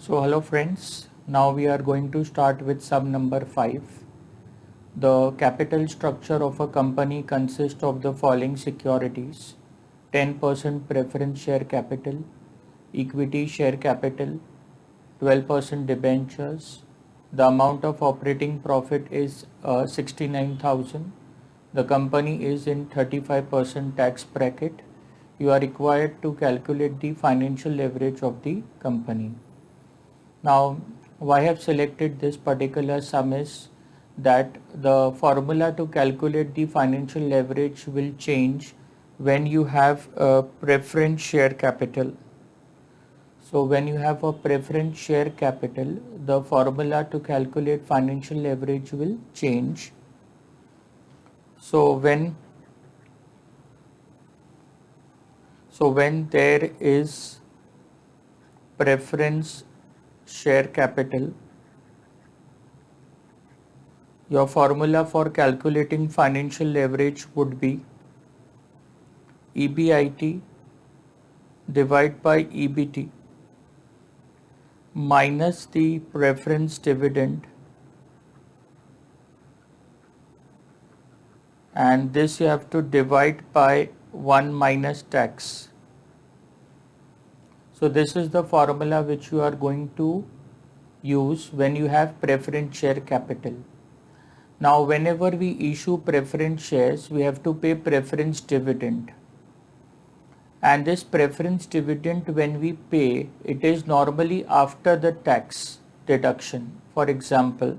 So hello friends, now we are going to start with sum number 5. The capital structure of a company consists of the following securities: 10% preference share capital, equity share capital, 12% debentures. The amount of operating profit is 69,000. The company is in 35% tax bracket. You are required to calculate the financial leverage of the company. Now, why I have selected this particular sum is that the formula to calculate the financial leverage will change when you have a preference share capital. So when you have a preference share capital, the formula to calculate financial leverage will change. So when there is preference share capital, your formula for calculating financial leverage would be EBIT divided by EBT minus the preference dividend, and this you have to divide by 1 minus tax. So this is the formula which you are going to use when you have preference share capital. Now whenever we issue preference shares, we have to pay preference dividend. And this preference dividend, when we pay, it is normally after the tax deduction. For example,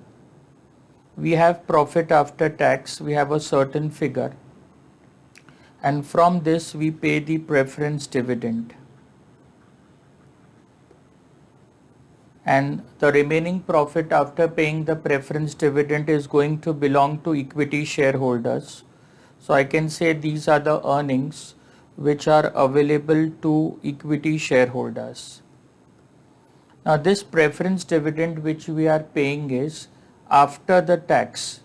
we have profit after tax, we have a certain figure, and from this we pay the preference dividend. And the remaining profit after paying the preference dividend is going to belong to equity shareholders. So I can say these are the earnings which are available to equity shareholders. Now this preference dividend which we are paying is after the tax.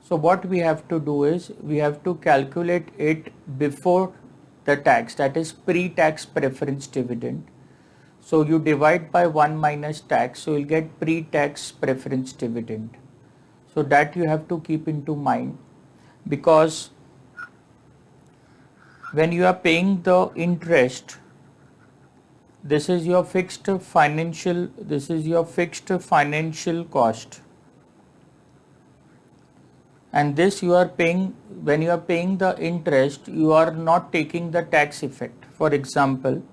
So what we have to do is we have to calculate it before the tax, that is pre-tax preference dividend. So you divide by 1 minus tax, so you'll get pre-tax preference dividend. So that you have to keep into mind, because when you are paying the interest, this is your fixed financial cost, and this you are paying. When you are paying the interest, you are not taking the tax effect. For example,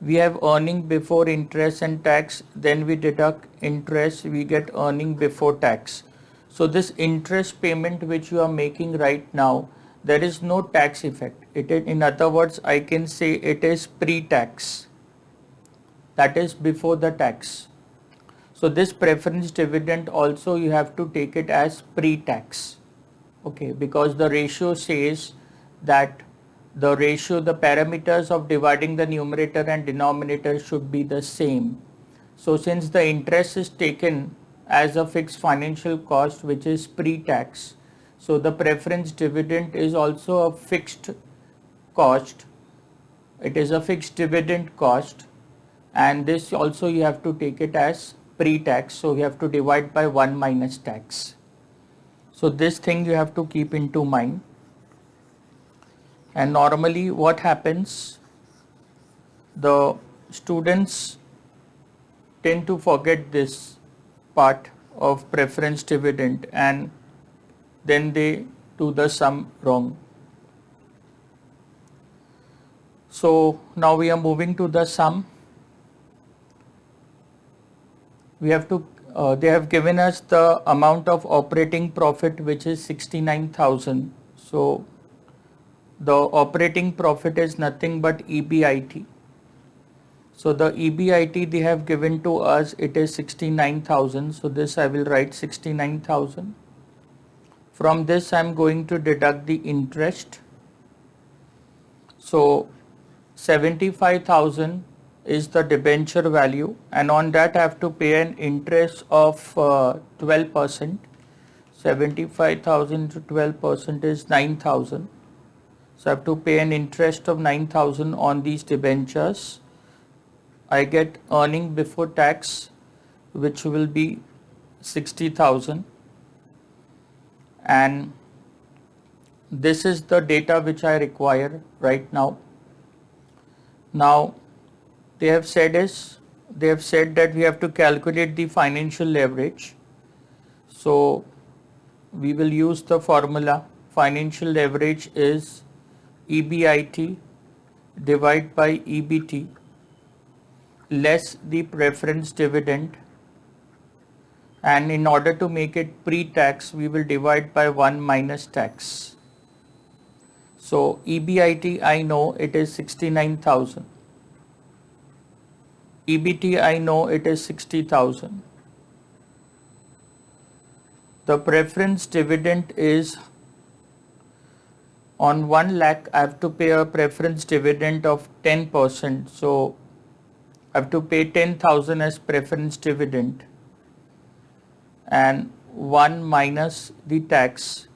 we have earning before interest and tax, then we deduct interest, we get earning before tax. So this interest payment which you are making right now, there is no tax effect. In other words, I can say it is pre-tax, that is before the tax. So this preference dividend also you have to take it as pre-tax, okay, because the ratio says that the parameters of dividing the numerator and denominator should be the same. So since the interest is taken as a fixed financial cost which is pre-tax, so the preference dividend is also a fixed cost. It is a fixed dividend cost, and this also you have to take it as pre-tax, so you have to divide by 1 minus tax. So this thing you have to keep into mind. And normally what happens, the students tend to forget this part of preference dividend, and then they do the sum wrong. So now we are moving to the sum. We have to they have given us the amount of operating profit which is 69,000. So the operating profit is nothing but EBIT. So the EBIT they have given to us, it is 69,000. So this I will write 69,000. From this I am going to deduct the interest. So 75,000 is the debenture value, and on that I have to pay an interest of 12%. 75,000 to 12% is 9,000. So I have to pay an interest of 9,000 on these debentures. I get earning before tax, which will be 60,000, and this is the data which I require right now. Now they have said that we have to calculate the financial leverage. So we will use the formula. Financial leverage is EBIT divided by EBT less the preference dividend, and in order to make it pre-tax we will divide by 1 minus tax. So EBIT I know it is 69,000. EBT I know it is 60,000. The preference dividend is on 1 lakh I have to pay a preference dividend of 10%. So I have to pay 10,000 as preference dividend and 1 minus the tax.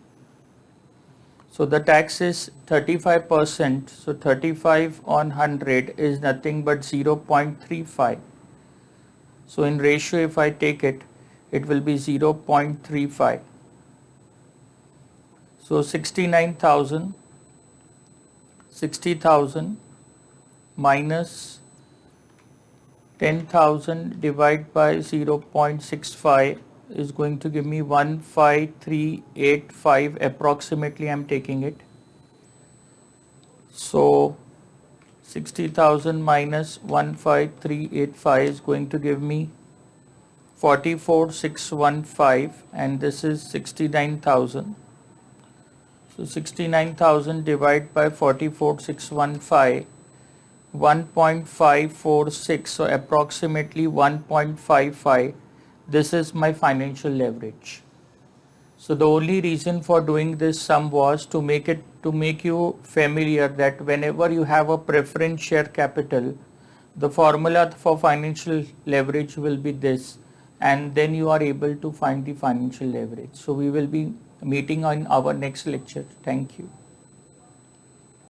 So the tax is 35%. So 35 on 100 is nothing but 0.35. So in ratio if I take it, it will be 0.35. So 69,000, 60,000 minus 10,000 divided by 0.65 is going to give me 15385 approximately. I'm taking it. So 60,000 minus 15385 is going to give me 44,615, and this is 69,000. So 69,000 divided by 44,615, 1.546, so approximately 1.55. This is my financial leverage. So the only reason for doing this sum was to make you familiar that whenever you have a preference share capital, the formula for financial leverage will be this, and then you are able to find the financial leverage. So we will be meeting on our next lecture. Thank you.